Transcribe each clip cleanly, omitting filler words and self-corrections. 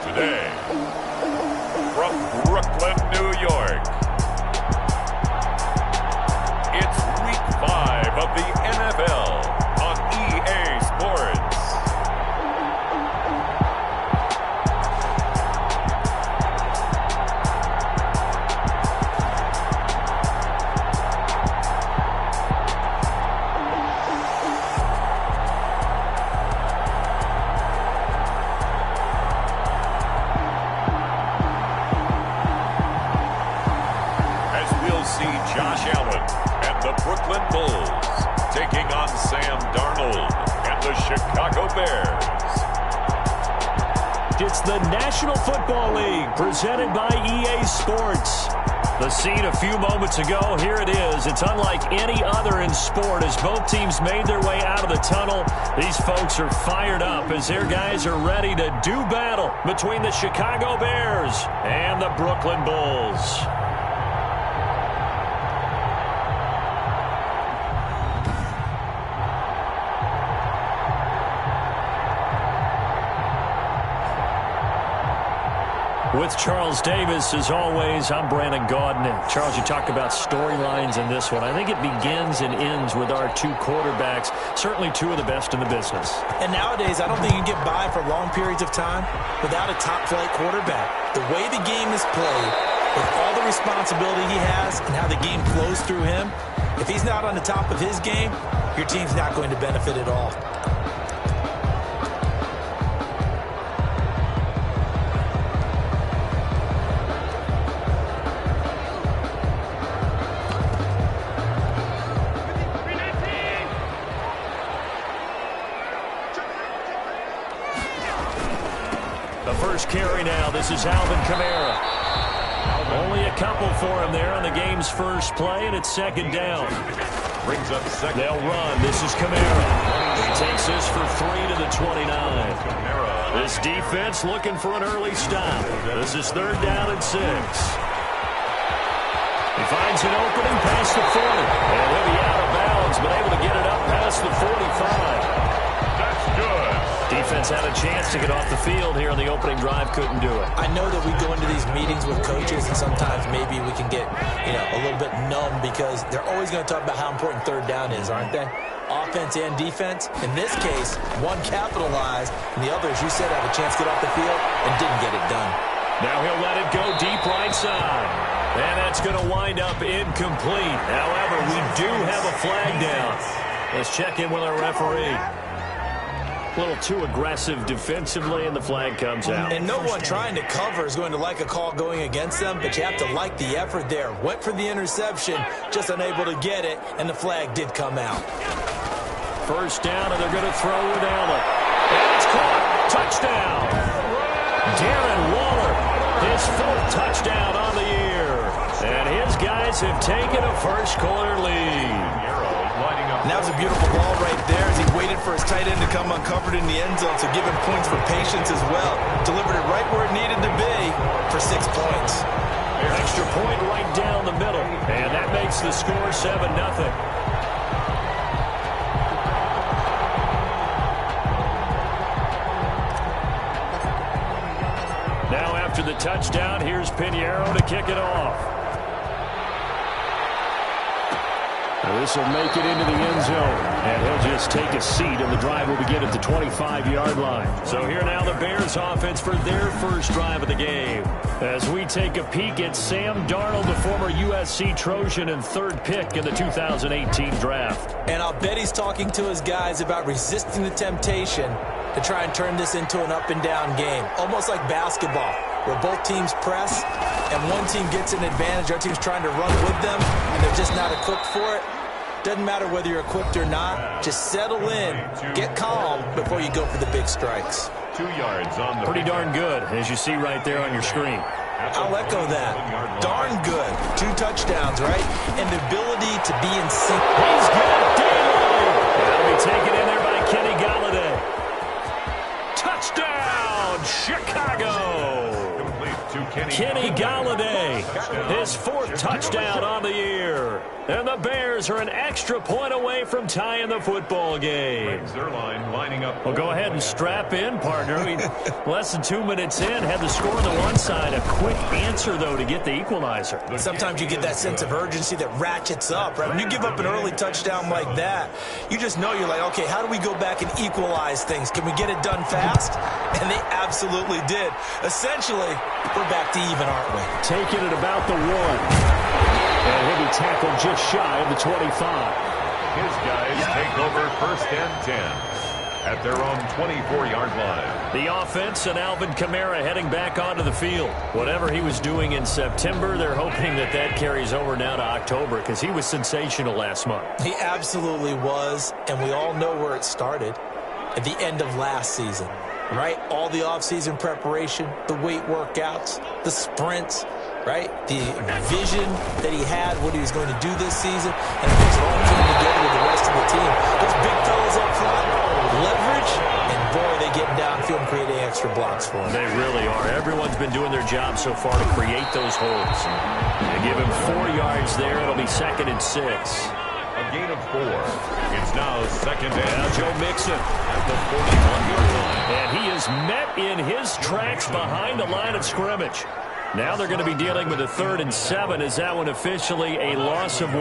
Today, from Brooklyn, New York, it's Week 5 of the NFL on EA Sports. Josh Allen and the Brooklyn Bulls taking on Sam Darnold and the Chicago Bears. It's the National Football League presented by EA Sports. The scene a few moments ago, here it is. It's unlike any other in sport as both teams made their way out of the tunnel. These folks are fired up as their guys are ready to do battle between the Chicago Bears and the Brooklyn Bulls. With Charles Davis, as always, I'm Brandon Gaudin. Charles, you talk about storylines in this one. I think it begins and ends with our two quarterbacks, certainly two of the best in the business. And nowadays, I don't think you can get by for long periods of time without a top-flight quarterback. The way the game is played, with all the responsibility he has and how the game flows through him, if he's not on the top of his game, your team's not going to benefit at all. First carry now. This is Alvin Kamara. Only a couple for him there on the game's first play, and it's second down. Brings up second. They'll run. This is Kamara. He takes this for 3 to the 29. This defense looking for an early stop. This is third down and 6. He finds an opening past the 40. And he'll be out of bounds, but able to get it up past the 45. That's good. Defense had a chance to get off the field here on the opening drive, couldn't do it. I know that we go into these meetings with coaches, and sometimes maybe we can get, a little bit numb because they're always going to talk about how important third down is, aren't they? Offense and defense. In this case, one capitalized, and the other, as you said, had a chance to get off the field and didn't get it done. Now he'll let it go deep right side. And that's going to wind up incomplete. However, we do have a flag down. Let's check in with our referee. A little too aggressive defensively, and the flag comes out. And no one trying to cover is going to like a call going against them, but you have to like the effort there. Went for the interception, just unable to get it, and the flag did come out. First down, and they're going to throw with Allen. And it's caught. Touchdown. Darren Waller, his 4th touchdown on the year. And his guys have taken a first-quarter lead. Now it's a beautiful ball right there as he waited for his tight end to come uncovered in the end zone, so give him points for patience as well. Delivered it right where it needed to be for 6 points. Extra point right down the middle, and that makes the score 7-0. Now after the touchdown, here's Pinheiro to kick it off. This will make it into the end zone, and he'll just take a seat, and the drive will begin at the 25-yard line. So here now the Bears offense for their first drive of the game. As we take a peek at Sam Darnold, the former USC Trojan and 3rd pick in the 2018 draft. And I'll bet he's talking to his guys about resisting the temptation to try and turn this into an up-and-down game, almost like basketball, where both teams press, and one team gets an advantage, our team's trying to run with them, and they're just not equipped for it. Doesn't matter whether you're equipped or not. Just settle in, get calm before you go for the big strikes. 2 yards on the pretty darn good, as you see right there on your screen. I'll echo that. Darn good. 2 touchdowns, right? And the ability to be in sync. He's got Daly. That'll be taken in there by Kenny Golladay. Touchdown, Chicago. complete to Kenny Golladay, his 4th touchdown on the year. And the Bears are an extra point away from tying the football game. Well, go ahead and strap in, partner. Less than 2 minutes in, had the score on the one side. A quick answer, though, to get the equalizer. Sometimes you get that sense of urgency that ratchets up, right? When you give up an early touchdown like that, you just know you're like, okay, how do we go back and equalize things? Can we get it done fast? And they absolutely did. Essentially, we're back to even, aren't we? Taking it about the 1. And he'll be tackled just shy of the 25. His guys take over 1st and 10 at their own 24-yard line. The offense and Alvin Kamara heading back onto the field. Whatever he was doing in September, they're hoping that that carries over now to October because he was sensational last month. He absolutely was, and we all know where it started at the end of last season, right? All the offseason preparation, the weight workouts, the sprints, right? The vision that he had, what he was going to do this season, and of course it all came together with the rest of the team. Those big fellas up front, leverage, and boy, they get downfield and creating extra blocks for him. They really are. Everyone's been doing their job so far to create those holes. They give him 4 yards there. It'll be 2nd and 6. A gain of 4. It's now 2nd and now Joe Mixon at the 41-yard line. And he is met in his tracks behind the line of scrimmage. Now they're going to be dealing with a 3rd and 7. Is that one officially a loss of 1?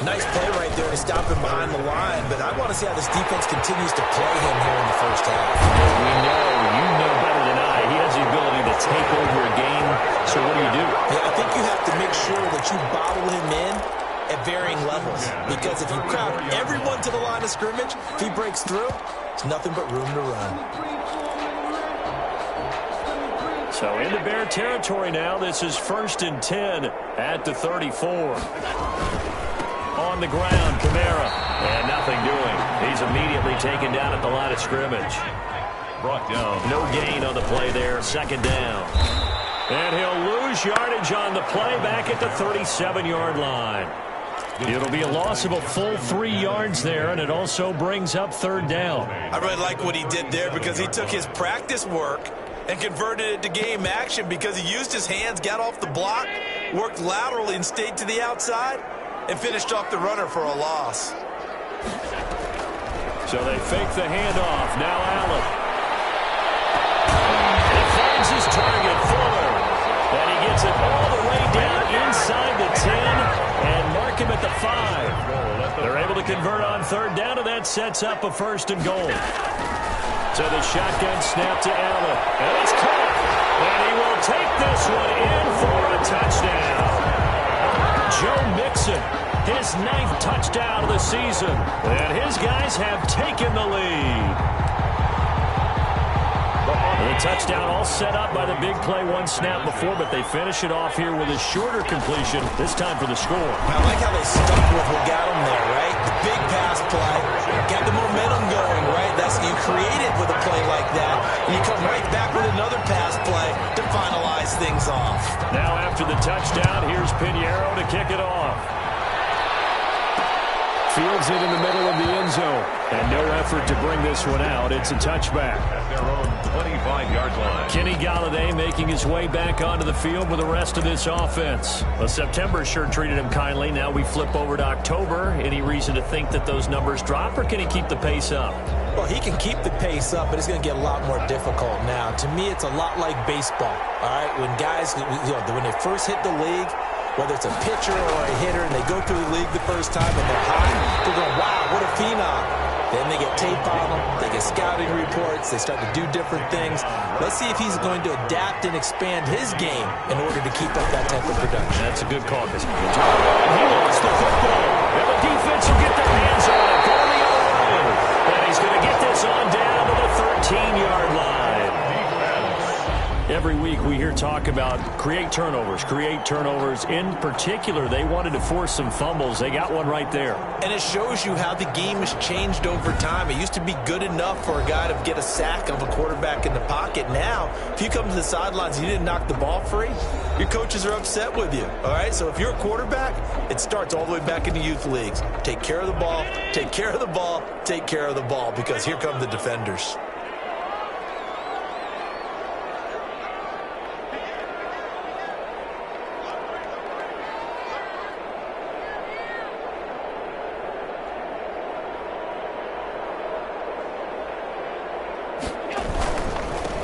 Nice play right there to stop him behind the line, but I want to see how this defense continues to play him here in the first half. We know, you know better than I, he has the ability to take over a game, so what do you do? Yeah, I think you have to make sure that you bottle him in at varying levels, because if you crowd everyone to the line of scrimmage, if he breaks through, it's nothing but room to run. So into Bear territory now. This is 1st and 10 at the 34. On the ground, Kamara. And nothing doing. He's immediately taken down at the line of scrimmage. Brought down. No gain on the play there. 2nd down. And he'll lose yardage on the play back at the 37-yard line. It'll be a loss of a full 3 yards there, and it also brings up 3rd down. I really like what he did there because he took his practice work and converted it to game action because he used his hands, got off the block, worked laterally and stayed to the outside, and finished off the runner for a loss. So they fake the handoff. Now Allen. He finds his target, Fuller. And he gets it all the way down inside the 10 and mark him at the 5. They're able to convert on 3rd down, and that sets up a 1st and goal. So the shotgun snap to Allen. And it's caught. And he will take this one in for a touchdown. Joe Mixon, his 9th touchdown of the season. And his guys have taken the lead. The touchdown all set up by the big play 1 snap before, but they finish it off here with a shorter completion, this time for the score. I like how they stuck with what got them there, right? The big pass play, got the momentum going, right? That's you create it with a play like that, and you come right back with another pass play to finalize things off. Now after the touchdown, here's Pinheiro to kick it off. Fields it in the middle of the end zone. And no effort to bring this one out. It's a touchback. At their own 25-yard line. Kenny Golladay making his way back onto the field with the rest of this offense. Well, September sure treated him kindly. Now we flip over to October. Any reason to think that those numbers drop, or can he keep the pace up? Well, he can keep the pace up, but it's going to get a lot more difficult now. To me, it's a lot like baseball. All right, when guys, when they first hit the league, whether it's a pitcher or a hitter, and they go through the league the first time and they're high, they're going, wow, what a phenom. Then they get tape on them, they get scouting reports, they start to do different things. Let's see if he's going to adapt and expand his game in order to keep up that type of production. That's a good call. He lost the football, and the defense will get their hands on it, going the other way. And he's going to get this on down to the 13-yard line. Every week we hear talk about create turnovers. In particular, they wanted to force some fumbles. They got one right there. And it shows you how the game has changed over time. It used to be good enough for a guy to get a sack of a quarterback in the pocket. Now, if you come to the sidelines and you didn't knock the ball free, your coaches are upset with you. All right? So if you're a quarterback, it starts all the way back in the youth leagues. Take care of the ball, take care of the ball, take care of the ball, because here come the defenders.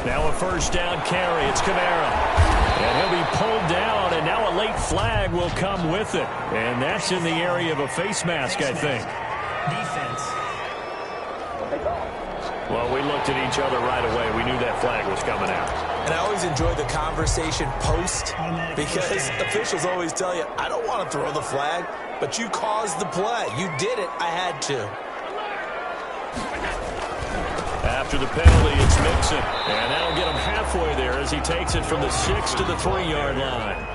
Now a first down carry. It's Kamara. And he'll be pulled down, and now a late flag will come with it. And that's in the area of a face mask, I think. Defense. Well, we looked at each other right away. We knew that flag was coming out. And I always enjoy the conversation post because officials always tell you, I don't want to throw the flag, but you caused the play. You did it. I had to. After the penalty, it's Mixon. And that'll get him halfway there as he takes it from the 6 to the 3-yard line.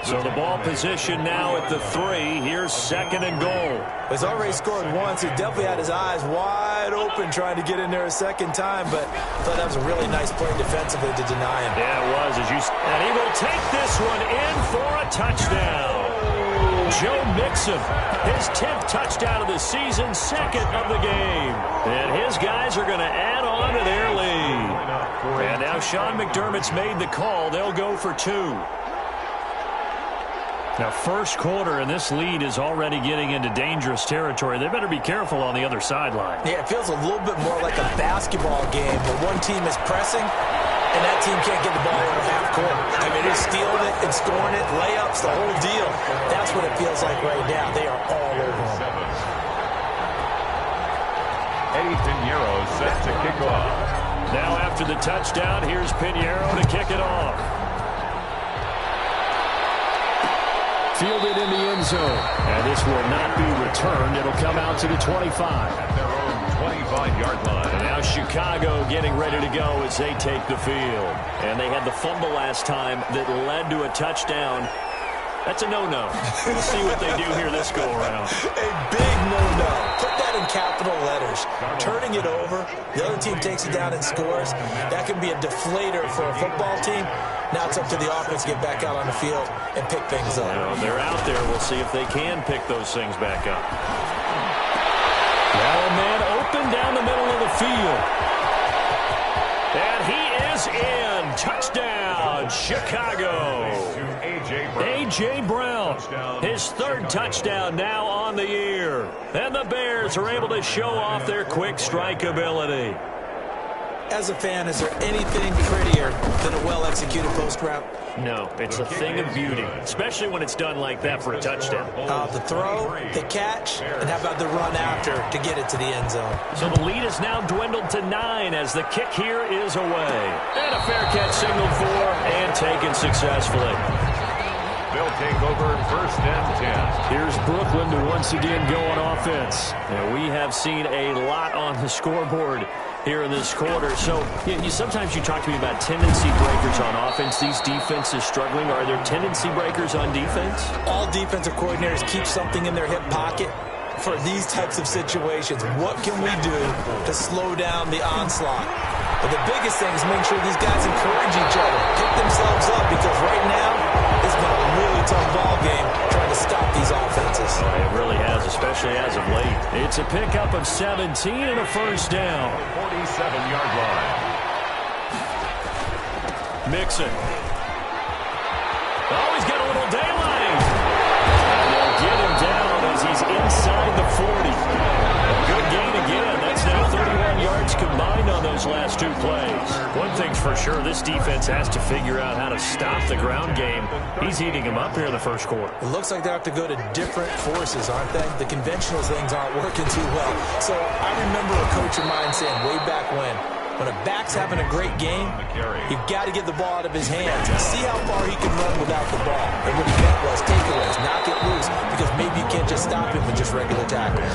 So the ball position now at the 3. Here's 2nd and goal. He's already scored once. He definitely had his eyes wide open trying to get in there a second time, but I thought that was a really nice play defensively to deny him. Yeah, it was. And he will take this one in for a touchdown. Joe Mixon, his 10th touchdown of the season, 2nd of the game. And his guys are going to add on to their lead. And now Sean McDermott's made the call. They'll go for 2. Now, first quarter, and this lead is already getting into dangerous territory. They better be careful on the other sideline. Yeah, it feels a little bit more like a basketball game where one team is pressing, and that team can't get the ball over half court. I mean, they're stealing it and scoring it, layups, the whole deal. That's what it feels like right now. They are all over them. Eddie Pinheiro set to kick off. Now, after the touchdown, here's Pinheiro to kick it off. Fielded in the end zone. And this will not be returned. It'll come out to the 25. At their own 25-yard line. And now Chicago getting ready to go as they take the field. And they had the fumble last time that led to a touchdown. That's a no-no. We'll see what they do here this go-around. A big no-no. Put that in capital letters. Turning it over, the other team takes it down and scores. That can be a deflator for a football team. Now it's up to the offense to get back out on the field and pick things up. Well, they're out there. We'll see if they can pick those things back up. Now a man open down the middle of the field. And he is in. Touchdown, Chicago. A.J. Brown, his 3rd touchdown now on the year. And the Bears are able to show off their quick strike ability. As a fan, is there anything prettier than a well-executed post route? No, it's a thing of beauty, especially when it's done like that for a touchdown. The throw, the catch, and how about the run after to get it to the end zone? So the lead is now dwindled to 9 as the kick here is away. And a fair catch signaled for and taken successfully. They'll take over 1st and 10. Here's Brooklyn to once again go on offense. And we have seen a lot on the scoreboard here in this quarter. So sometimes you talk to me about tendency breakers on offense. These defenses struggling. Are there tendency breakers on defense? All defensive coordinators keep something in their hip pocket for these types of situations. What can we do to slow down the onslaught? But the biggest thing is make sure these guys encourage each other, pick themselves up, because right now it's been a really tough ball game trying to stop these offenses. It really has, especially as of late. It's a pickup of 17 and a first down. 47-yard line. Mixon. Oh, he's got a little daylight. And they'll get him down as he's inside the 40. A good gain again. That's now 31 yards combined on those last 2 plays. One thing's for sure, this defense has to figure out how to stop the ground game. He's eating them up here in the first quarter. It looks like they have to go to different forces, aren't they? The conventional things aren't working too well. So I remember a coach of mine saying way back when a back's having a great game, you've got to get the ball out of his hands and see how far he can run without the ball. And what he meant was takeaways, knock it loose, because maybe you can't just stop him with just regular tackling.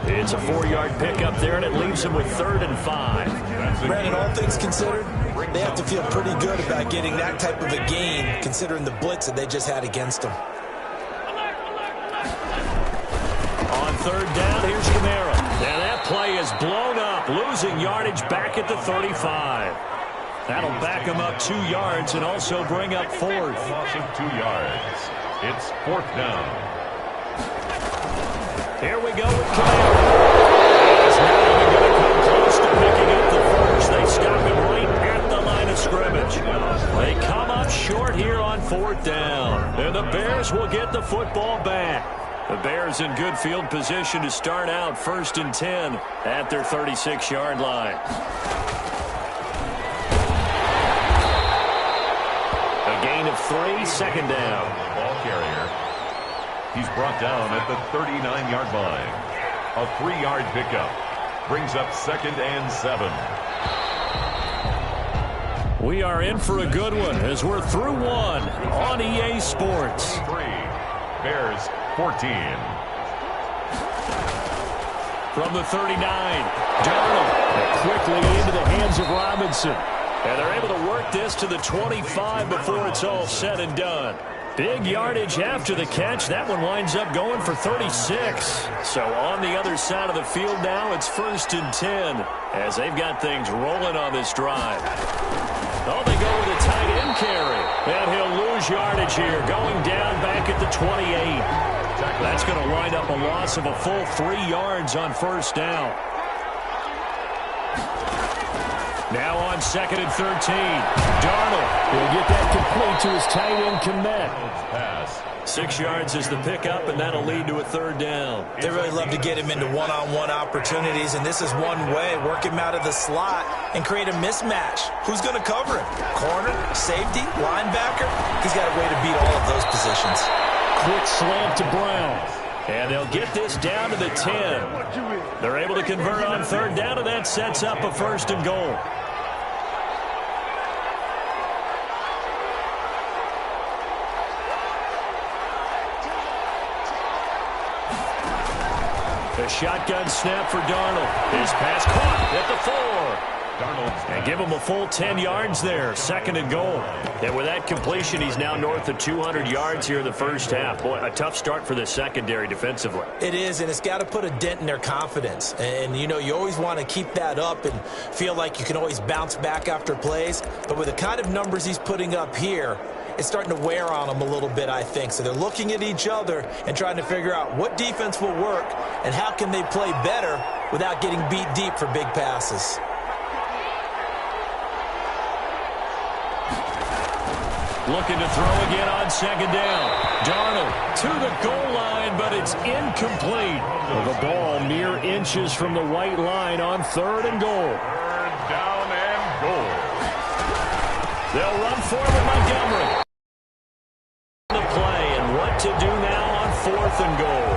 It's a 4-yard pickup there, and it leaves him with 3rd and 5. Brandon, all things considered, they have to feel pretty good about getting that type of a gain, considering the blitz that they just had against them. On 3rd down, here's Kamara. Now that play is blown up, losing yardage back at the 35. That'll back him up 2 yards and also bring up 4th. Loss of 2 yards. It's 4th down. Here we go with Kamara. He's not even going to come close to picking up the first. They stop him right at the line of scrimmage. They come up short here on 4th down. And the Bears will get the football back. The Bears in good field position to start out 1st and 10 at their 36-yard line. 3, second down. Ball carrier. He's brought down at the 39-yard line. A 3-yard pickup. Brings up 2nd and 7. We are in for a good one as we're through one on EA Sports. 3. Bears 14. From the 39, Darnold quickly into the hands of Robinson. And they're able to work this to the 25 before it's all said and done. Big yardage after the catch. That one winds up going for 36. So on the other side of the field now, it's 1st and 10 as they've got things rolling on this drive. Oh, they go with a tight end carry. And he'll lose yardage here, going down back at the 28. That's going to wind up a loss of a full 3 yards on 1st down. Now on 2nd and 13. Darnold will get that complete to his tight end commit. 6 yards is the pickup, and that'll lead to a 3rd down. They really love to get him into one-on-one opportunities, and this is one way. Work him out of the slot and create a mismatch. Who's going to cover him? Corner, safety, linebacker? He's got a way to beat all of those positions. Quick slant to Brown. And they'll get this down to the 10. They're able to convert on 3rd down, and that sets up a 1st and goal. A shotgun snap for Darnold. His pass caught at the 4. And give him a full 10 yards there. 2nd and goal. And with that completion, he's now north of 200 yards here in the 1st half. Boy, a tough start for the secondary defensively. It is, and it's got to put a dent in their confidence. And, you know, you always want to keep that up and feel like you can always bounce back after plays. But with the kind of numbers he's putting up here, it's starting to wear on them a little bit, I think. So they're looking at each other and trying to figure out what defense will work and how can they play better without getting beat deep for big passes. Looking to throw again on 2nd down. Darnold to the goal line, but it's incomplete. The ball mere inches from the white line on 3rd and goal. 3rd down and goal. They'll run forward Montgomery. The play, and what to do now on 4th and goal.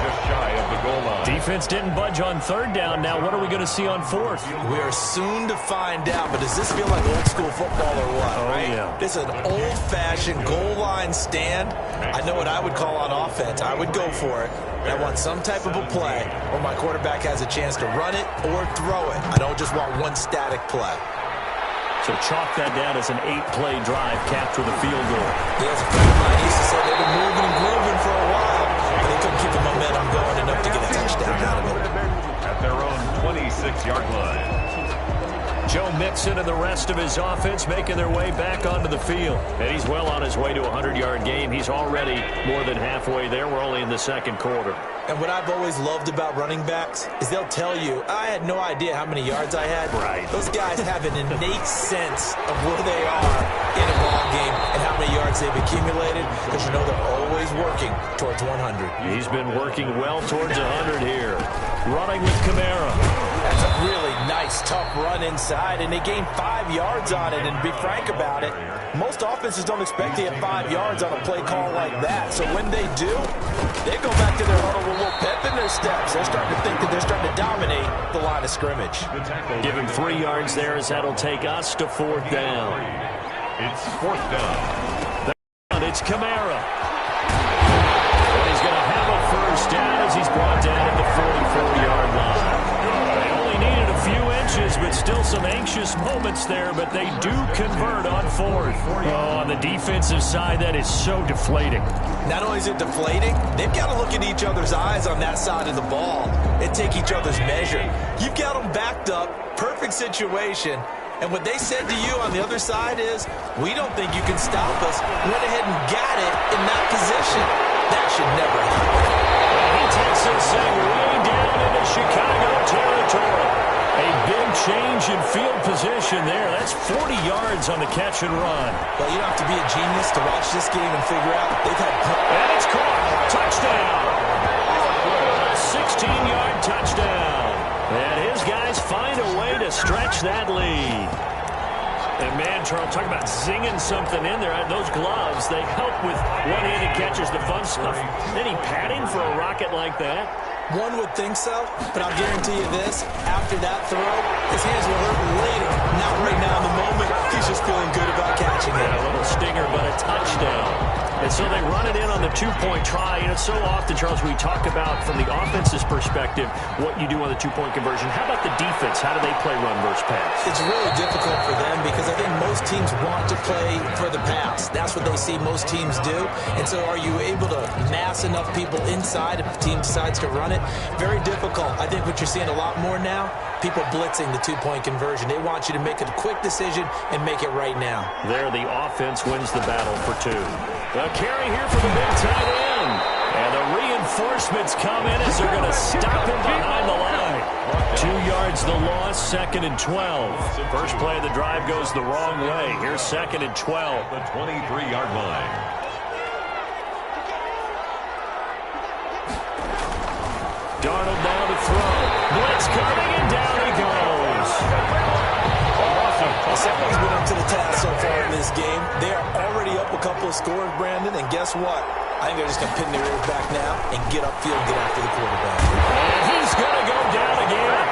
Just shy of the goal line. Defense didn't budge on 3rd down. Now what are we going to see on 4th? We are soon to find out, but does this feel like old school football or what? Oh, right? yeah. This is an old-fashioned goal line stand. I know what I would call on offense. I would go for it. I want some type of a play where my quarterback has a chance to run it or throw it. I don't just want one static play. So chalk that down as an 8-play drive capped with a field goal. Yeah, as a friend of mine used to say they've been moving and grooving for a while, but they couldn't keep the momentum going enough to get a touchdown out of it. At their own 26-yard line. Joe Mixon and the rest of his offense making their way back onto the field. And he's well on his way to a 100-yard game. He's already more than halfway there. We're only in the 2nd quarter. And what I've always loved about running backs is they'll tell you, I had no idea how many yards I had. Right. Those guys have an innate sense of where they are in a ball game and how many yards they've accumulated, because you know they're always working towards 100. He's been working well towards 100 here. Running with Kamara. That's a really nice, tough run inside, and they gained 5 yards on it. And to be frank about it, most offenses don't expect to get 5 yards on a play call like that. So when they do, they go back to their huddle with a little pep in their steps. They're starting to think that they're starting to dominate the line of scrimmage. Give him 3 yards there as that'll take us to 4th down. It's 4th down. It's Kamara. And he's going to have a 1st down as he's brought down at the 44-yard line. They only needed a few inches, but still some anxious moments there, but they do convert on 4th. Oh, on the defensive side, that is so deflating. Not only is it deflating, they've got to look in each other's eyes on that side of the ball and take each other's measure. You've got them backed up, perfect situation, and what they said to you on the other side is, we don't think you can stop us. Went ahead and got it in that position. That should never happen. He takes this thing way down into Chicago territory. A big change in field position there. That's 40 yards on the catch and run. Well, you don't have to be a genius to watch this game and figure out they've had... And it's caught. Touchdown. A 16-yard touchdown. And his guys find a way to stretch that lead. And man, Charles, talk about zinging something in there. Those gloves, they help with one-handed catches, the fun stuff. Any padding for a rocket like that? One would think so, but I'll guarantee you this. After that throw, his hands will hurt later. Not right now in the moment. He's just feeling good about catching it. Yeah, a little stinger, but a touchdown. And so they run it in on the two-point try. And it's so often, Charles, we talk about from the offense's perspective what you do on the two-point conversion. How about the defense? How do they play run versus pass? It's really difficult for them because I think most teams want to play for the pass. That's what they see most teams do. And so are you able to mass enough people inside if the team decides to run it? Very difficult. I think what you're seeing a lot more now, people blitzing the two-point conversion. They want you to make a quick decision and make it right now. There, the offense wins the battle for two. The carry here for the big tight end. And the reinforcements come in as they're going to stop him behind the line. 2 yards the loss, 2nd and 12. First play of the drive goes the wrong way. Here's 2nd and 12. The 23-yard line. Darnold now to throw. Blitz coming, and down he goes. Someone's been up to the task so far in this game. They are already up a couple of scores, Brandon, and guess what? I think they're just going to pin their ears back now and get upfield and get after the quarterback. And he's going to go down again.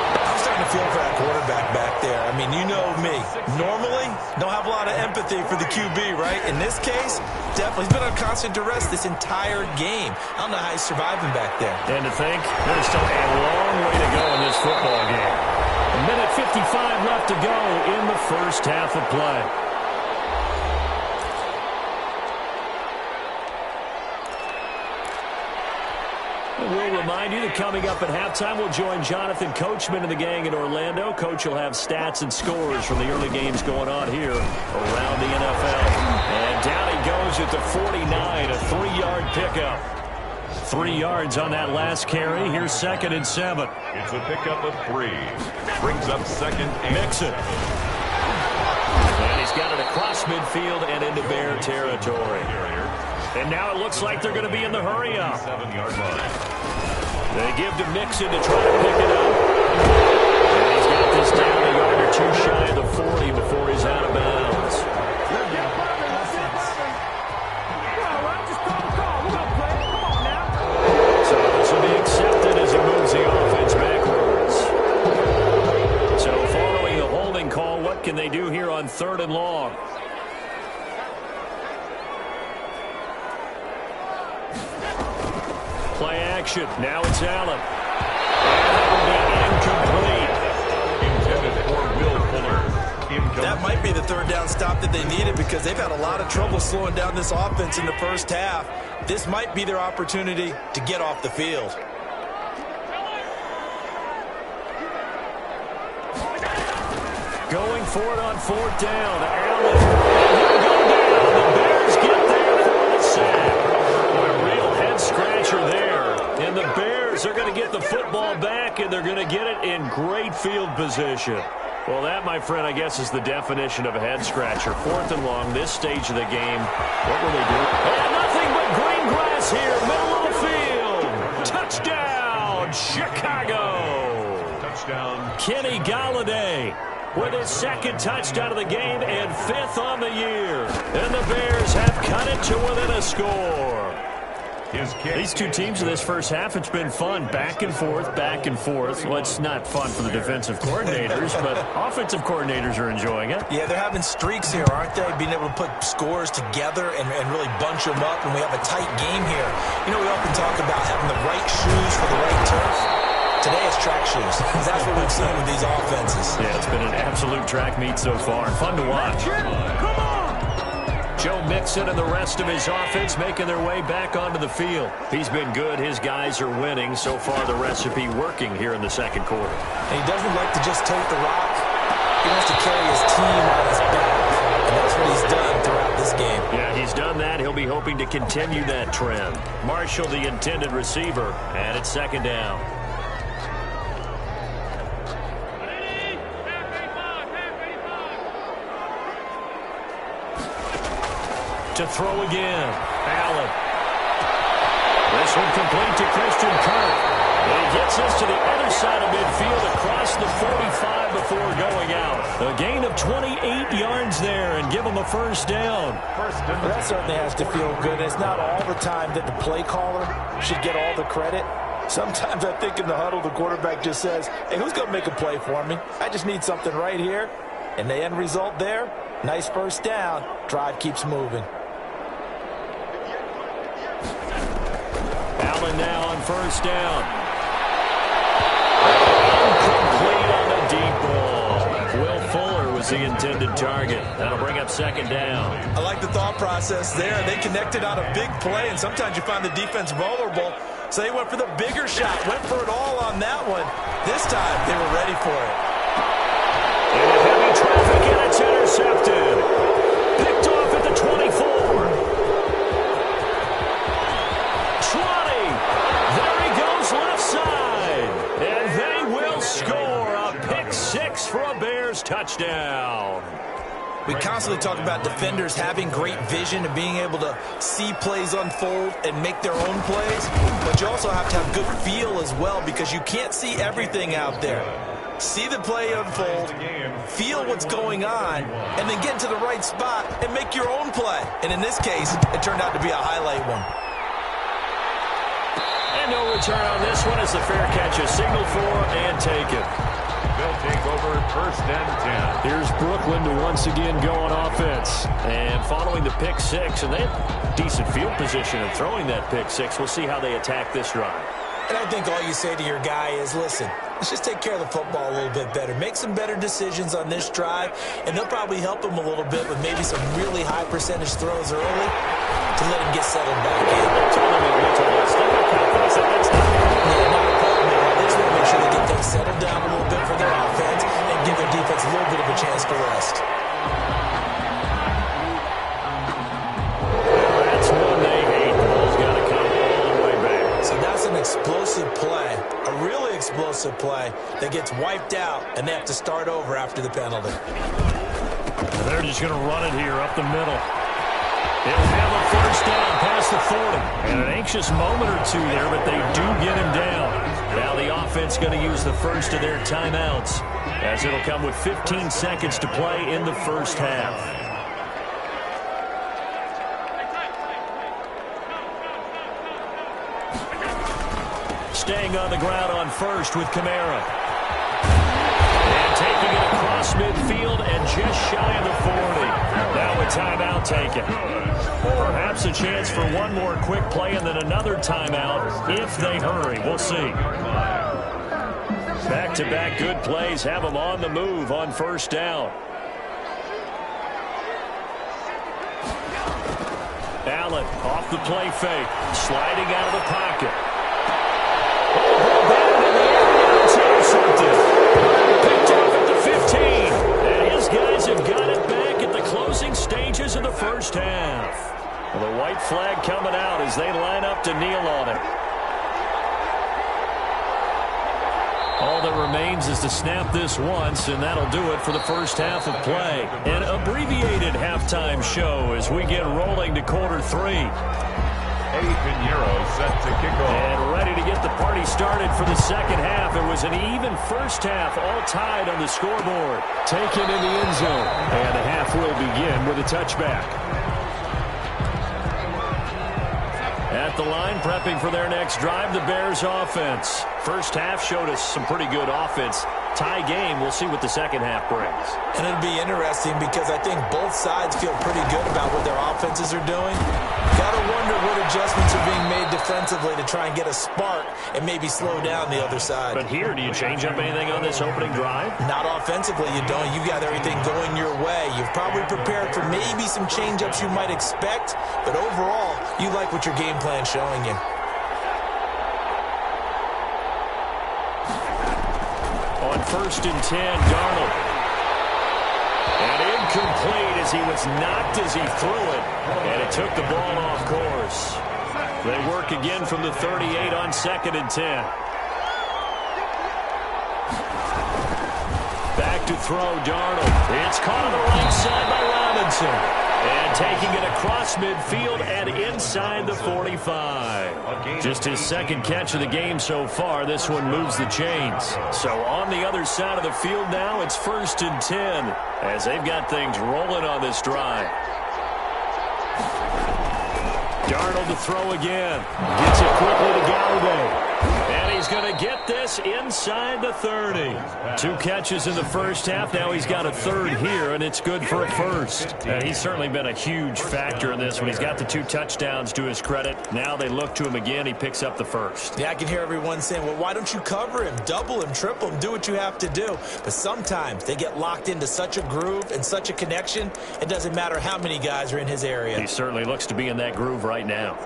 I'm starting to feel for that quarterback back there. I mean, you know me. Normally, don't have a lot of empathy for the QB, right? In this case, definitely. He's been on constant duress this entire game. I don't know how he's surviving back there. And to think, there's still a long way to go in this football game. A minute 55 left to go in the first half of play. We'll remind you that coming up at halftime, we'll join Jonathan Coachman and the gang in Orlando. Coach will have stats and scores from the early games going on here around the NFL. And down he goes at the 49, a 3-yard pickup. 3 yards on that last carry. Here's 2nd and 7. It's a pickup of 3. Brings up 2nd and Mixon. And he's got it across midfield and into Bear territory. And now it looks like they're going to be in the hurry-up. 7-yard line. They give to Mixon to try to pick it up. And he's got this down a yard or two shy of the 40 before he's out of bounds. So this will be accepted as he moves the offense backwards. So following the holding call, what can they do here on 3rd and long? Play action. Now it's Allen. And that will be incomplete. Intended for Will Fuller. That might be the 3rd down stop that they needed because they've had a lot of trouble slowing down this offense in the first half. This might be their opportunity to get off the field. Going for it on 4th down. Allen. He'll go down. The Bears get there for the sack. Boy, a real head-scratcher there. And the Bears are going to get the football back, and they're going to get it in great field position. Well, that, my friend, I guess is the definition of a head-scratcher. 4th and long, this stage of the game. What will they do? And nothing but green grass here, middle of the field. Touchdown, Chicago. Touchdown. Kenny Golladay with his 2nd touchdown of the game and 5th on the year. And the Bears have cut it to within a score. These two teams in this first half, it's been fun. Back and forth, back and forth. Well, it's not fun for the defensive coordinators, but offensive coordinators are enjoying it. Yeah, they're having streaks here, aren't they? Being able to put scores together and really bunch them up, and we have a tight game here. You know, we often talk about having the right shoes for the right turf. Today it's track shoes. That's what we've seen with these offenses. Yeah, it's been an absolute track meet so far. Fun to watch. Come on! Joe Mixon and the rest of his offense making their way back onto the field. He's been good. His guys are winning. So far, the recipe working here in the 2nd quarter. And he doesn't like to just tote the rock. He wants to carry his team on his back. And that's what he's done throughout this game. Yeah, he's done that. He'll be hoping to continue that trend. Marshall, the intended receiver, and it's 2nd down. To throw again. Allen. This one complete to Christian Kirk. And he gets us to the other side of midfield across the 45 before going out. A gain of 28 yards there and give them a first down. That certainly has to feel good. It's not all the time that the play caller should get all the credit. Sometimes I think in the huddle, the quarterback just says, hey, who's going to make a play for me? I just need something right here. And the end result there, nice first down. Drive keeps moving. Allen now on first down. Incomplete on the deep ball. Will Fuller was the intended target. That'll bring up second down. I like the thought process there. They connected on a big play, and sometimes you find the defense vulnerable. So they went for the bigger shot, went for it all on that one. This time, they were ready for it. Into heavy traffic, and it's intercepted. Picked off at the 24. 20. There he goes left side. And they will score a pick six for a Bears touchdown. We constantly talk about defenders having great vision and being able to see plays unfold and make their own plays. But you also have to have good feel as well because you can't see everything out there. See the play unfold, feel what's going on, and then get to the right spot and make your own play. And in this case, it turned out to be a highlight one. And no return on this one as the fair catch is signaled for and taken. They'll take over first and 10. Here's Brooklyn to once again go on offense. And following the pick six, and they have decent field position of throwing that pick six. We'll see how they attack this drive. And I think all you say to your guy is, listen, let's just take care of the football a little bit better. Make some better decisions on this drive, and they'll probably help him a little bit with maybe some really high percentage throws early to let him get settled back in. Not a problem at all. They just want to make sure they get things settled down a little bit for their offense and give their defense a little bit of a chance to rest. That's one they hate. The ball's got to come all the way back. So that's an explosive play, a really explosive play that gets wiped out, and they have to start over after the penalty. They're just going to run it here up the middle. They'll have a first down past the 40. And an anxious moment or two there, but they do get him down. Now the offense going to use the first of their timeouts as it'll come with 15 seconds to play in the first half. Staying on the ground on first with Kamara. And taking it across midfield and just shy of the 40. Now a timeout taken. Perhaps a chance for one more quick play and then another timeout if they hurry. We'll see. Back-to-back good plays have them on the move on first down. Allen off the play fake. Sliding out of the pocket. Picked off at the 15. And his guys have got it back at the closing stages of the first half. Well, the white flag coming out as they line up to kneel on it. All that remains is to snap this once, and that'll do it for the first half of play. An abbreviated halftime show as we get rolling to quarter three. Eddie Pinheiro set to kick off. And ready to get the party started for the second half. It was an even first half, all tied on the scoreboard. Taken in the end zone. And the half will begin with a touchback. At the line, prepping for their next drive, the Bears offense. First half showed us some pretty good offense. Tie game, we'll see what the second half brings. And it'll be interesting because I think both sides feel pretty good about what their offenses are doing. Got to wonder what adjustments are being made defensively to try and get a spark and maybe slow down the other side. But here, do you change up anything on this opening drive? Not offensively, you don't. You've got everything going your way. You've probably prepared for maybe some change-ups you might expect, but overall, you like what your game plan's showing you. On first and 10, Darnold. And incomplete as he was knocked as he threw it. And it took the ball off course. They work again from the 38 on second and 10. Back to throw, Darnold. It's caught on the right side by Robinson. And taking it across midfield and inside the 45. Just his second catch of the game so far. This one moves the chains. So on the other side of the field now, it's 1st and 10 as they've got things rolling on this drive. Darnold to throw again. Gets it quickly to Galladay. And he's going to get this inside the 30. 2 catches in the first half. Now he's got a third here, and it's good for a first. He's certainly been a huge factor in this when he's got the 2 touchdowns to his credit. Now they look to him again. He picks up the first. Yeah, I can hear everyone saying, well, why don't you cover him, double him, triple him, do what you have to do. But sometimes they get locked into such a groove and such a connection, it doesn't matter how many guys are in his area. He certainly looks to be in that groove right now.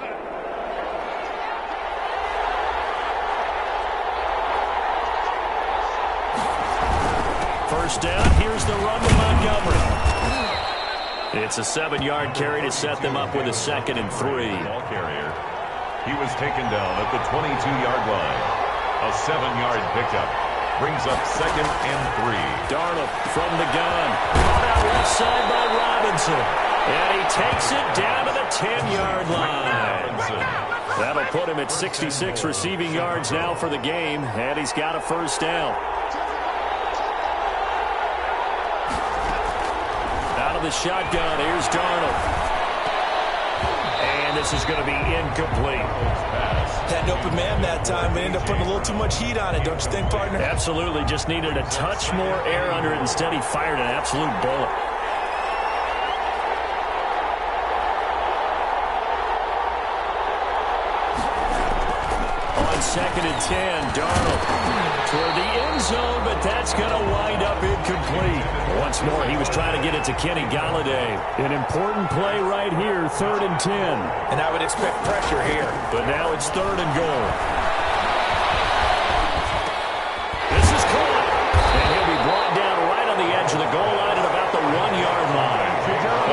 First down, here's the run to Montgomery. It's a 7-yard carry to set them up with a 2nd and 3. Ball carrier. He was taken down at the 22-yard line. A 7-yard pickup brings up 2nd and 3. Darnold from the gun. Caught out left side by Robinson. And he takes it down to the 10-yard line. That'll put him at 66 receiving yards now for the game, and he's got a first down. Out of the shotgun, here's Darnold. And this is going to be incomplete. Had an open man that time, but ended up putting a little too much heat on it, don't you think, partner? Absolutely. Just needed a touch more air under it. Instead, he fired an absolute bullet. On 2nd and 10, Darnold toward the end zone, but that's going to wind up incomplete. Once more, he was trying to get it to Kenny Galladay. An important play right here, 3rd and 10. And I would expect pressure here. But now it's 3rd and goal. This is caught. And he'll be brought down right on the edge of the goal line at about the 1-yard line.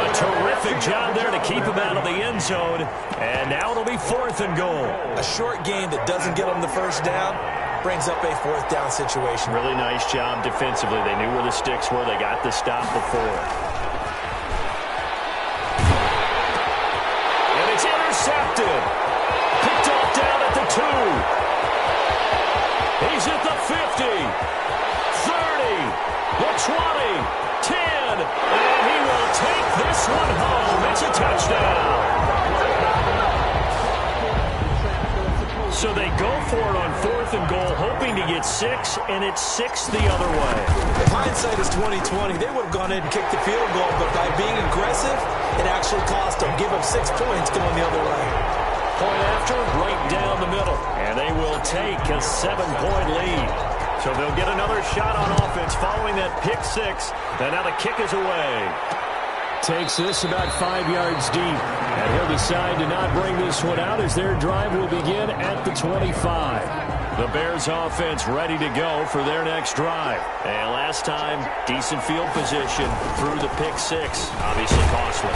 A terrific job there to keep him out of the end zone. And now it'll be 4th and goal. A short game that doesn't get him the first down brings up a 4th down situation. Really nice job defensively. They knew where the sticks were. They got the stop before. And it's intercepted. Picked off down at the 2. He's at the 50. 30. The 20. 10. And he will take this one home. It's a touchdown. So they go for it on 4th and goal, hoping to get 6, and it's 6 the other way. If hindsight is 20/20, they would have gone in and kicked the field goal, but by being aggressive, it actually cost them. Give up 6 points going the other way. Point after, right down the middle, and they will take a 7-point lead. So they'll get another shot on offense following that pick 6, and now the kick is away. Takes this about 5 yards deep. And he'll decide to not bring this one out as their drive will begin at the 25. The Bears offense ready to go for their next drive. And last time, decent field position through the pick 6. Obviously costly.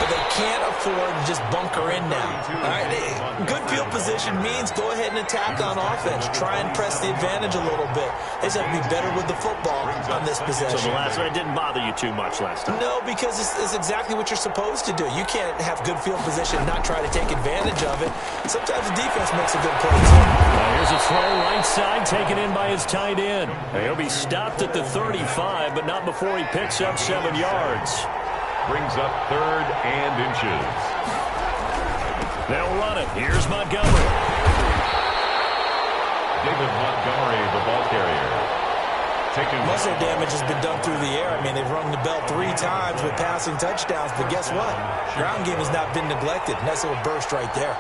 But they can't afford to just bunker in now. All right, good field position means go ahead and attack on offense. Try and press the advantage a little bit. They just have to be better with the football on this possession. So the last one didn't bother you too much last time? No, because it's exactly what you're supposed to do. You can't have good field position and not try to take advantage of it. Sometimes the defense makes a good play, too. Here's a throw right side taken in by his tight end. He'll be stopped at the 35, but not before he picks up 7 yards. Brings up 3rd and inches. They'll run it. Here's Montgomery. David Montgomery, the ball carrier. Most of their damage has been done through the air. I mean, they've rung the bell 3 times with passing touchdowns, but guess what? Ground game has not been neglected. Nice little burst right there.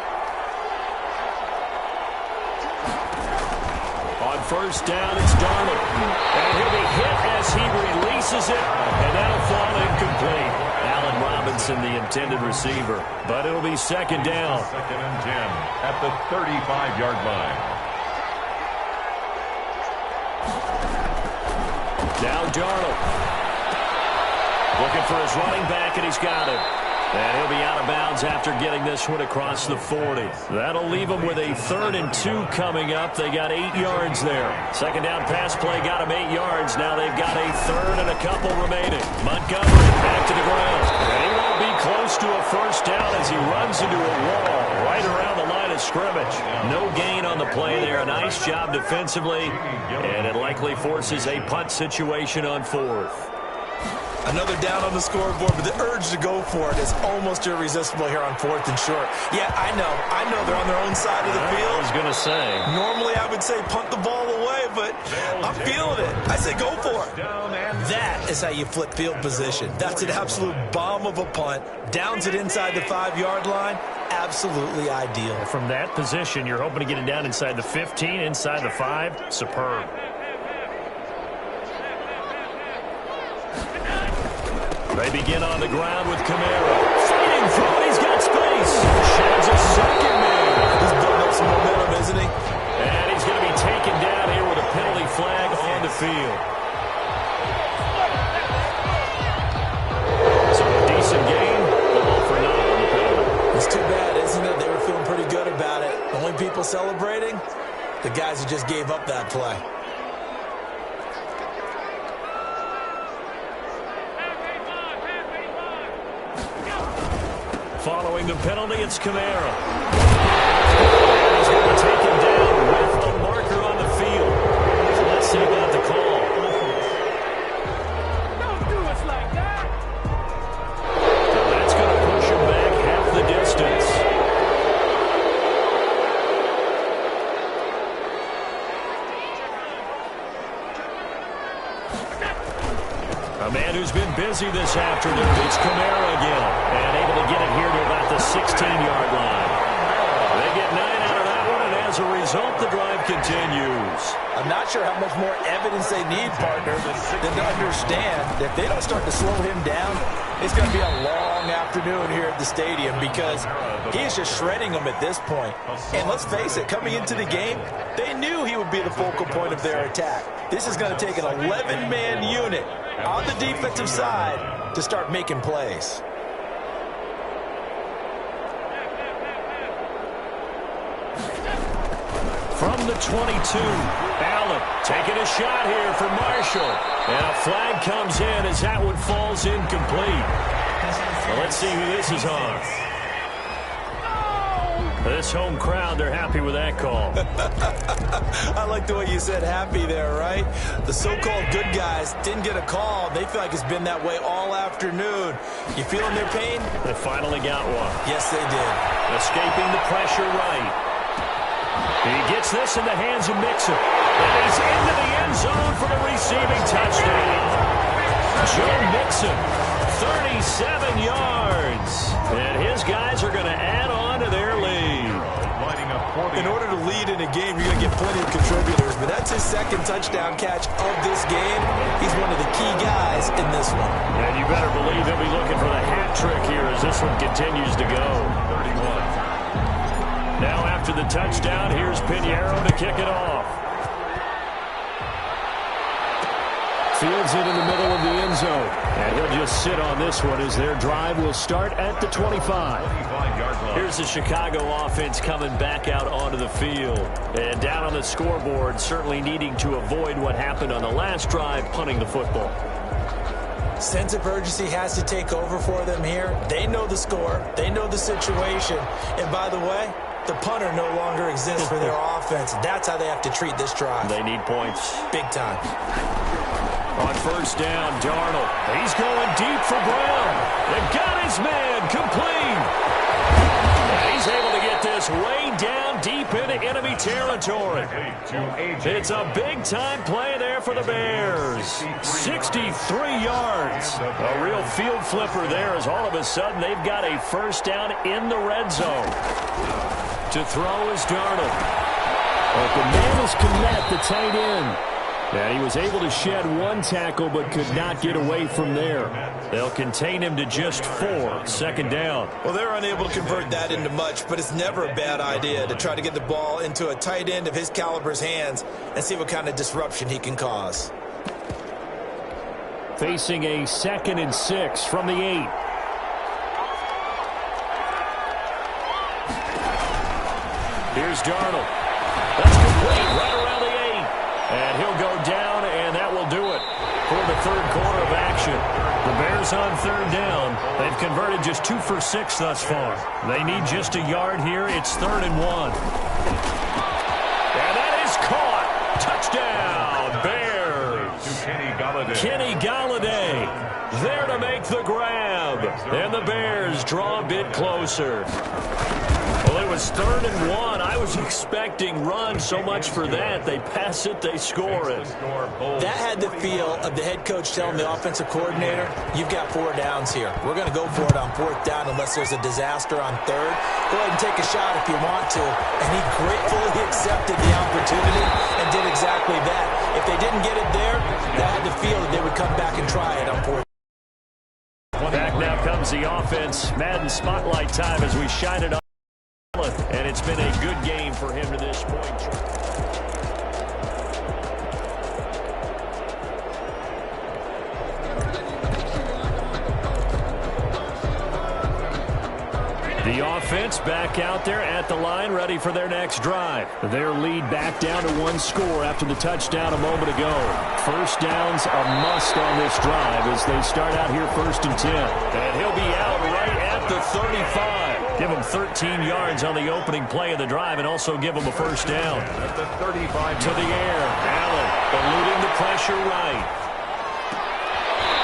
On first down, it's Darnold. And he'll be hit as he releases it, and that'll fall incomplete. Allen Robinson, the intended receiver. But it'll be 2nd down. 2nd and 10 at the 35-yard line. Now Darnold. Looking for his running back, and he's got it. And he'll be out of bounds after getting this one across the 40. That'll leave them with a 3rd and 2 coming up. They got 8 yards there. Second down pass play got them 8 yards. Now they've got a 3rd and a couple remaining. Montgomery back to the ground. And he won't be close to a first down as he runs into a wall right around the line of scrimmage. No gain on the play there. A nice job defensively. And it likely forces a punt situation on 4th. Another down on the scoreboard, but the urge to go for it is almost irresistible here on 4th and short. Yeah, I know they're on their own side of the field. I was going to say. Normally I would say punt the ball away, but I'm feeling it. I say go for it. That is how you flip field position. That's an absolute bomb of a punt. Downs it inside the 5-yard line. Absolutely ideal. From that position, you're hoping to get it down inside the 15, inside the 5. Superb. They begin on the ground with Kamara. Fighting through it. He's got space. Sheds a second man. He's building up some momentum, isn't he? And he's going to be taken down here with a penalty flag on the field. So a decent game, all for naught on the penalty. It's too bad, isn't it? They were feeling pretty good about it. The only people celebrating, the guys who just gave up that play. Following the penalty, it's Kamara. He's going to take him down with a marker on the field. So let's see about the call. Don't do us like that. So that's going to push him back half the distance. A man who's been busy this afternoon. It's Kamara again. And able to get it here to about the 16-yard line. They get 9 out of that one, and as a result, the drive continues. I'm not sure how much more evidence they need, partner, than to understand that if they don't start to slow him down, it's going to be a long afternoon here at the stadium because he is just shredding them at this point. And let's face it, coming into the game, they knew he would be the focal point of their attack. This is going to take an 11-man unit on the defensive side to start making plays. From the 22, Allen taking a shot here for Marshall. And a flag comes in as that one falls incomplete. Well, let's see who this is on. This home crowd, they're happy with that call. I like the way you said happy there, right? The so-called good guys didn't get a call. They feel like it's been that way all afternoon. You feeling their pain? They finally got one. Yes, they did. Escaping the pressure right. He gets this in the hands of Mixon. And he's into the end zone for the receiving touchdown. Joe Mixon, 37 yards. And his guys are going to add on to their lead. In order to lead in a game, you're going to get plenty of contributors, but that's his second touchdown catch of this game. He's one of the key guys in this one. And you better believe he'll be looking for the hat trick here as this one continues to go. 31. Now after the touchdown, here's Pinheiro to kick it off. Fields it in the middle of the end zone. And he'll just sit on this one as their drive will start at the 25. Here's the Chicago offense coming back out onto the field. And down on the scoreboard, certainly needing to avoid what happened on the last drive, punting the football. Sense of urgency has to take over for them here. They know the score. They know the situation. And by the way, the punter no longer exists for their offense. That's how they have to treat this drive. They need points. Big time. On first down, Darnold. He's going deep for Brown. They've got his man complete. And he's able to get this way down deep into enemy territory. It's a big-time play there for the Bears. 63 yards. A real field flipper there as all of a sudden they've got a first down in the red zone. To throw is Darnold. Open man is Kmet, the tight end. And he was able to shed one tackle but could not get away from there. They'll contain him to just 4. Second down. Well, they're unable to convert that into much, but it's never a bad idea to try to get the ball into a tight end of his caliber's hands and see what kind of disruption he can cause. Facing a 2nd and 6 from the 8. Here's Darnold. That's complete right around the 8. And he'll go down, and that will do it for the third quarter of action. The Bears on third down. They've converted just 2 for 6 thus far. They need just a yard here. It's 3rd and 1. And that is caught. Touchdown, Bears. Kenny Golladay there to make the grab. And the Bears draw a bit closer. Well, it was 3rd and 1. I was expecting run, so much for that. They pass it, they score it. That had the feel of the head coach telling the offensive coordinator, you've got 4 downs here. We're going to go for it on 4th down unless there's a disaster on 3rd. Go ahead and take a shot if you want to. And he gratefully accepted the opportunity and did exactly that. If they didn't get it there, that had the feel that they would come back and try it on 4th. Back now comes the offense. Madden spotlight time as we shine it on. And it's been a good game for him to this point. The offense back out there at the line, ready for their next drive. Their lead back down to 1 score after the touchdown a moment ago. First down's a must on this drive as they start out here 1st and 10. And he'll be out right at the 35. Give him 13 yards on the opening play of the drive and also give him a first down. At the 35. To the air. Allen eluding the pressure right.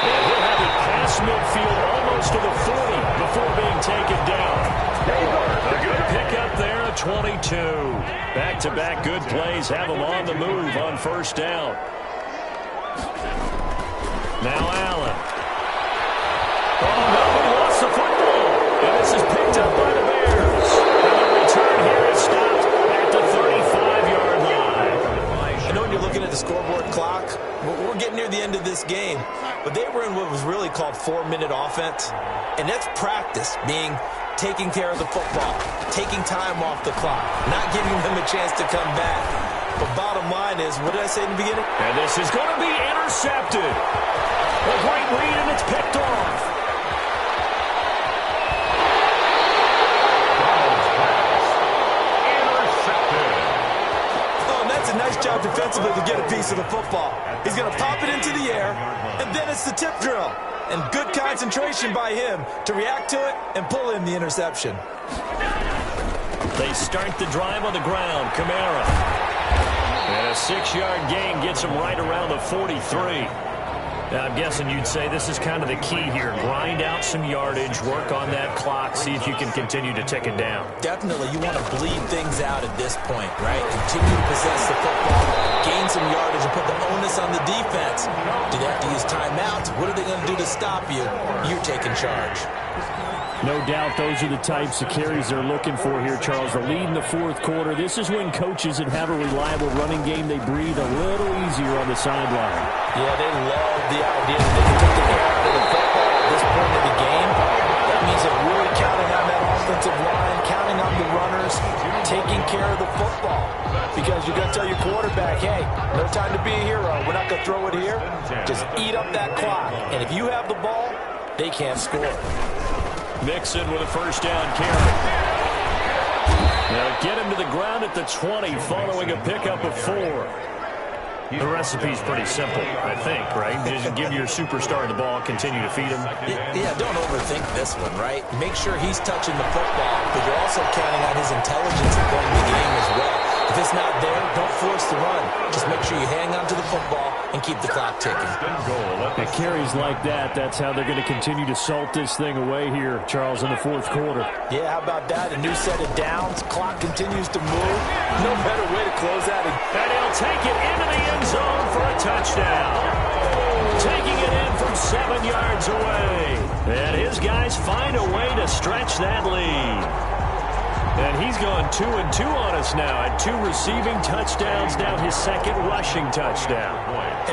And he'll have it past midfield almost to the 40 before being taken down. A good pickup there at 22. Back-to-back good plays have him on the move on first down. Now Allen. Oh, no, he lost the football. And this is picked up by the Bears. And the return here is stopped at the 35-yard line. I know when you're looking at the scoreboard clock, we're getting near the end of this game, but they were in what was really called 4-minute offense. And that's practice, being taking care of the football, taking time off the clock, not giving them a chance to come back. But bottom line is, what did I say in the beginning? And this is going to be intercepted. A great read, and it's picked off. Nice job defensively to get a piece of the football. He's going to pop it into the air, and then it's the tip drill. And good concentration by him to react to it and pull in the interception. They start the drive on the ground. Kamara. And a 6-yard gain gets him right around the 43. Now, I'm guessing you'd say this is kind of the key here. Grind out some yardage, work on that clock, see if you can continue to tick it down. Definitely, you want to bleed things out at this point, right? Continue to possess the football, gain some yardage, and put the onus on the defense. Do they have to use timeouts? What are they going to do to stop you? You're taking charge. No doubt those are the types of carries they're looking for here, Charles. The lead in the 4th quarter. This is when coaches that have a reliable running game, they breathe a little easier on the sideline. Yeah, they love the idea that they can take the air out of the football at this point of the game. That means they're really counting on that offensive line, counting on the runners, taking care of the football. Because you're going to tell your quarterback, hey, no time to be a hero. We're not going to throw it here. Just eat up that clock. And if you have the ball, they can't score. Mixon with a first down carry. Now get him to the ground at the 20 following a pickup of 4. The recipe's pretty simple, I think, right? Just give your superstar the ball, continue to feed him. Yeah, don't overthink this one, right? Make sure he's touching the football, but you're also counting on his intelligence in playing the game as well. If it's not there, don't force the run. Just make sure you hang on to the football and keep the clock ticking. It carries like that. That's how they're going to continue to salt this thing away here, Charles, in the 4th quarter. Yeah, how about that? A new set of downs. Clock continues to move. No better way to close out. And he'll take it into the end zone for a touchdown. Taking it in from 7 yards away. And his guys find a way to stretch that lead. And he's gone 2-2 on us now at 2 receiving touchdowns, now his 2nd rushing touchdown.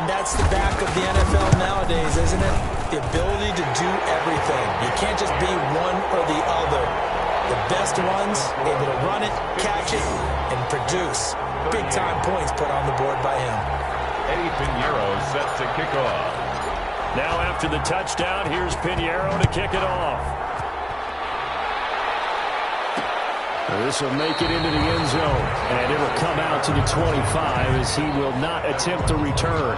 And that's the back of the NFL nowadays, isn't it? The ability to do everything. You can't just be one or the other. The best ones able to run it, catch it, and produce. Big-time points put on the board by him. Eddie Pinheiro set to kick off. Now after the touchdown, here's Pinheiro to kick it off. This will make it into the end zone. And it'll come out to the 25 as he will not attempt to return.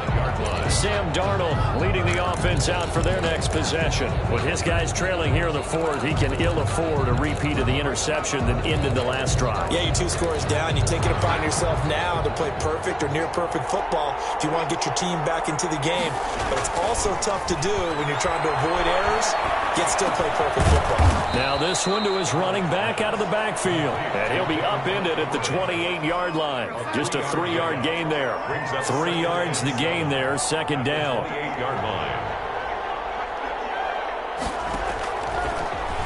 Sam Darnold leading the offense out for their next possession. With his guys trailing here in the fourth, he can ill afford a repeat of the interception that ended the last drive. Yeah, you're 2 scores down. You take it upon yourself now to play perfect or near-perfect football if you want to get your team back into the game. But it's also tough to do when you're trying to avoid errors, yet still play perfect football. Now this one to his running back out of the backfield. And he'll be upended at the 28-yard line. Just a 3-yard gain there. 3 yards to gain there, second down. 28-yard line.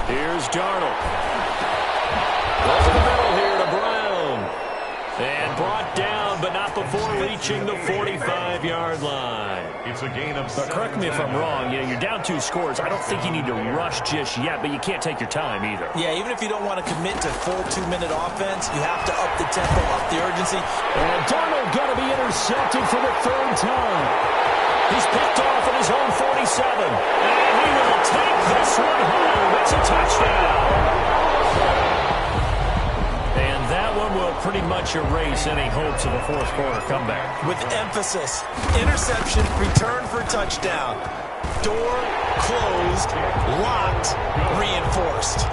Here's Darnold. Over the middle here to Brown. And brought down, but not before reaching the 45-yard line. It's a gain of But correct me if I'm wrong. You know, you're down 2 scores. I don't think you need to rush just yet, but you can't take your time either. Yeah, even if you don't want to commit to full 2-minute offense, you have to up the tempo, up the urgency. And Darnold going to be intercepted for the 3rd time. He's picked off at his own 47. And he will take this one home. It's a touchdown. And that one will pretty much erase any hopes of a 4th quarter comeback. With emphasis, interception, return for touchdown. Door closed, locked, reinforced.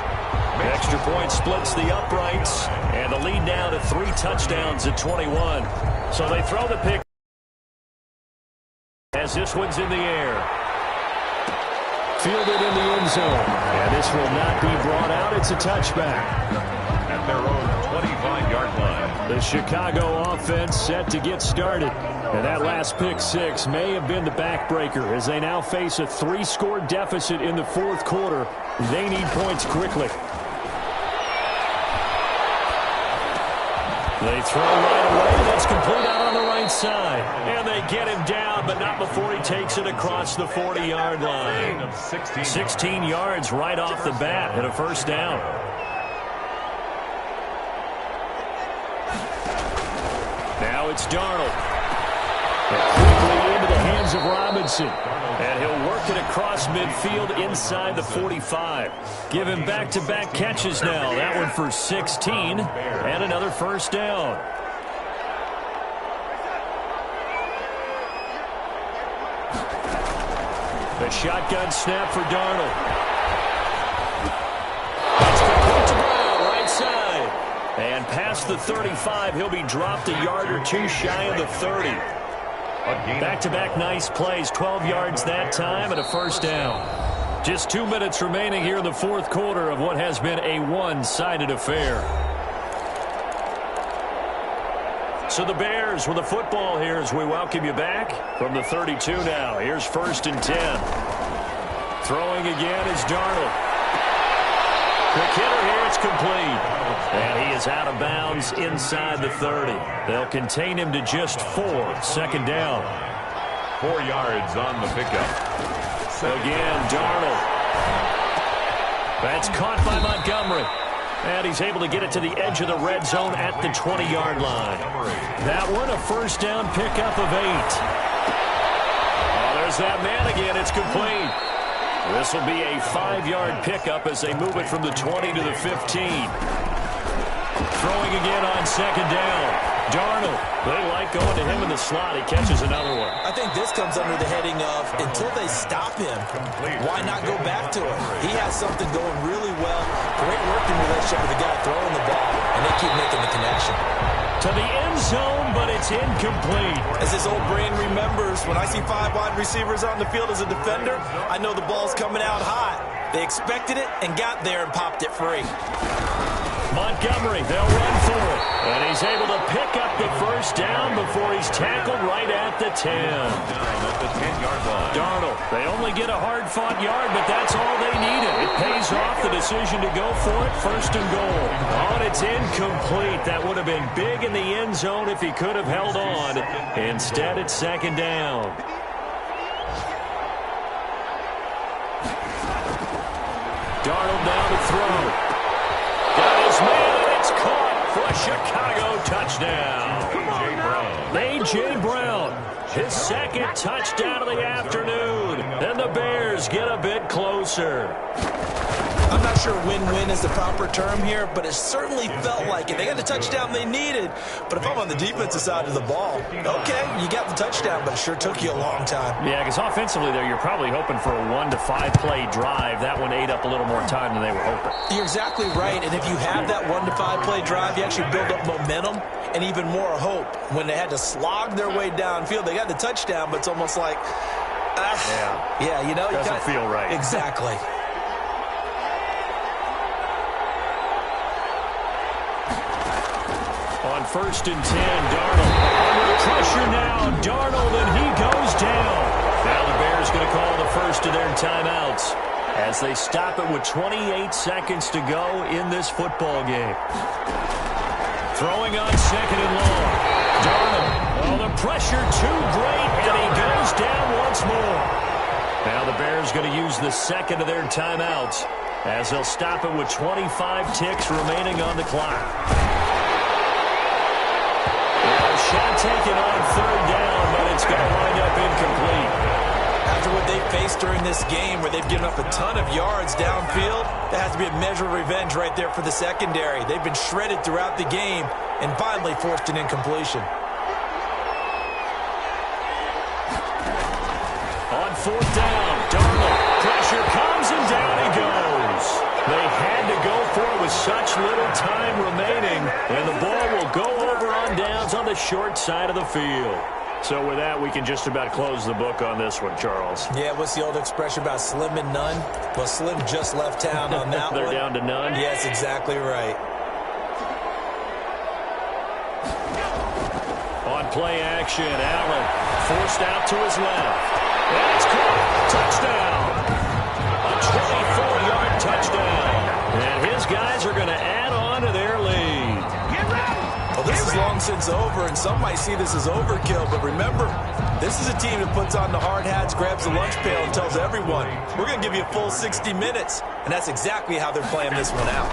Extra point splits the uprights, and the lead now to 3 touchdowns at 21. So they throw the pick as this one's in the air. Fielded in the end zone, and this will not be brought out. It's a touchback. At their own 25-yard line. The Chicago offense set to get started. And that last pick 6 may have been the backbreaker as they now face a 3-score deficit in the 4th quarter. They need points quickly. They throw right away. That's complete out on the right side. And they get him down, but not before he takes it across the 40-yard line. 16 yards right off the bat and a first down. Now it's Darnold. Quickly into the hands of Robinson. And he'll work it across midfield inside the 45. Give him back-to-back catches now. That one for 16 and another first down. The shotgun snap for Darnold. That's complete to Brown, right side. And past the 35, he'll be dropped a yard or 2 shy of the 30. Back-to-back nice plays, 12 yards that time and a first down. Just 2 minutes remaining here in the 4th quarter of what has been a one-sided affair. So the Bears with the football here as we welcome you back from the 32 now. Here's 1st and 10. Throwing again is Darnold. Quick hitter here, it's complete. And he is out of bounds inside the 30. They'll contain him to just 4. Second down. 4 yards on the pickup. Again, Darnold. That's caught by Montgomery. And he's able to get it to the edge of the red zone at the 20-yard line. That one, a first down pickup of 8. Oh, there's that man again. It's complete. This will be a 5-yard pickup as they move it from the 20 to the 15. Throwing again on second down. Darnold, they like going to him in the slot. He catches another one. I think this comes under the heading of until they stop him, why not go back to it? He has something going really well. Great working relationship with the guy throwing the ball, and they keep making the connection. To the end zone, but it's incomplete. As his old brain remembers, when I see 5 wide receivers on the field as a defender, I know the ball's coming out hot. They expected it and got there and popped it free. Montgomery, they'll run for it. And he's able to pick up the first down before he's tackled right at the 10. At the 10-yard line. Darnold, they only get a hard-fought yard, but that's all they needed. It pays off the decision to go for it, 1st and goal. Oh, and it's incomplete. That would have been big in the end zone if he could have held on. Instead, it's 2nd down. Darnold now to throw. Got his man, and it's caught for a Chicago touchdown. A.J. Brown, his 2nd touchdown of the afternoon. And the Bears get a bit closer. I'm not sure win-win is the proper term here, but it certainly felt like it. They got the touchdown they needed, but if I'm on the defensive side of the ball, okay, you got the touchdown, but it sure took you a long time. Yeah, because offensively there, you're probably hoping for a 1 to 5 play drive. That one ate up a little more time than they were hoping. You're exactly right, and if you have that 1 to 5 play drive, you actually build up momentum and even more hope. When they had to slog their way downfield, they got the touchdown, but it's almost like, yeah, you know, doesn't feel right. Exactly. On 1st and 10, Darnold under pressure now. Darnold, and he goes down. Now the Bears going to call the first of their timeouts as they stop it with 28 seconds to go in this football game. Throwing on 2nd and long. Darnold, oh, the pressure too great, and he goes down once more. Now the Bears going to use the second of their timeouts as they'll stop it with 25 ticks remaining on the clock. Shot taken on 3rd down, but it's going to wind up incomplete. After what they faced during this game where they've given up a ton of yards downfield, that has to be a measure of revenge right there for the secondary. They've been shredded throughout the game and finally forced an incompletion. On 4th down, Darnold, pressure comes and down he goes. They had to go for it with such little time remaining, and the ball will go over on downs on the short side of the field. So with that, we can just about close the book on this one, Charles. Yeah, what's the old expression about slim and none? Well, Slim just left town on that They're one. down to none? Yes, exactly right. On play action, Allen forced out to his left. That's caught. Touchdown. A 24-yard touchdown. And his guys are going to add on to their lead. Well, this is long since over, and some might see this as overkill, but remember, this is a team that puts on the hard hats, grabs the lunch pail, and tells everyone, we're going to give you a full 60 minutes, and that's exactly how they're playing this one out.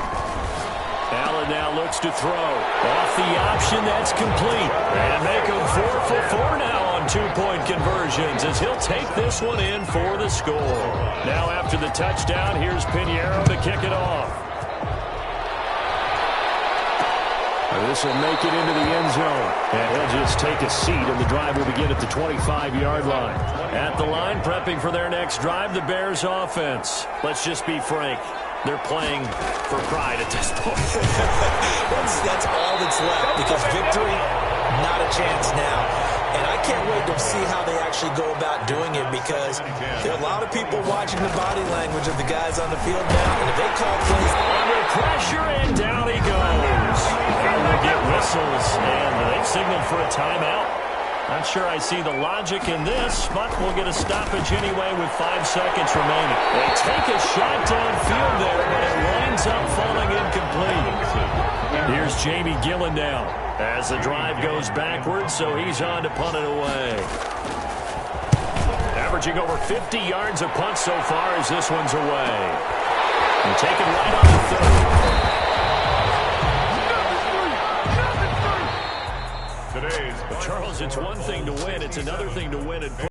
Allen now looks to throw. Off the option, that's complete. And make him 4 for 4 now on 2-point conversions as he'll take this one in for the score. Now after the touchdown, here's Pinheiro to kick it off. This will make it into the end zone. And he'll just take a seat, and the drive will begin at the 25-yard line. At the line, prepping for their next drive, the Bears offense. Let's just be frank. They're playing for pride at this point. That's all that's left, because victory, not a chance now. And I can't wait to see how they actually go about doing it, because there are a lot of people watching the body language of the guys on the field now, and if they call plays under pressure, and down he goes. And we'll get whistles, and they've signaled for a timeout. Not sure I see the logic in this, but we'll get a stoppage anyway with 5 seconds remaining. They take a shot downfield there, but it winds up falling incomplete. Here's Jamie Gillen now as the drive goes backwards, so he's on to punt it away. Averaging over 50 yards a punt so far as this one's away. And taken right on the 30. Charles, it's one thing to win. It's another thing to win it.